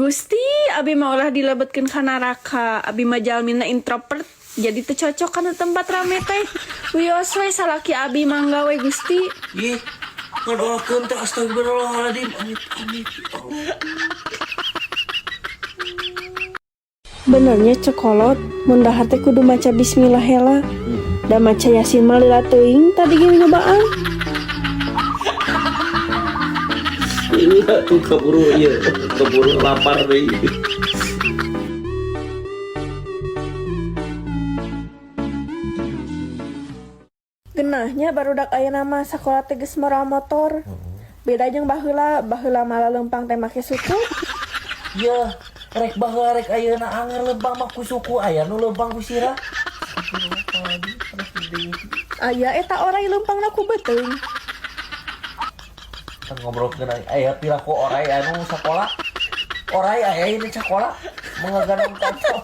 Gusti, abi mah ulah dilebetkeun ka neraka. Abi mah jalmina introvert, jadi teu cocok kana tempat rame teh. Wios we salaki abi mangga we Gusti. Ih, ngadoakeun teh astagfirullahaladzim. Amit, amit. Benernya cekolot, mun dahar teh kudu maca bismillah heula. Da maca yasin mah lila teuing tadi ge nyobaan. Iya, tuh keburu lapar deh. Genahnya barudak aya nama sakola teh geus moral motor. Beda jeung baheula malah leumpang teh make suku. Iya, rek baheula rek ayeuna anger leumpang mah ku suku aya nu leumpang ku sirah. Aya eta oray leumpangna ku beuteung. Kan ngobrol kenai aya piraku oray anu sakola. Oray aya ini sakola mengagadang kacau.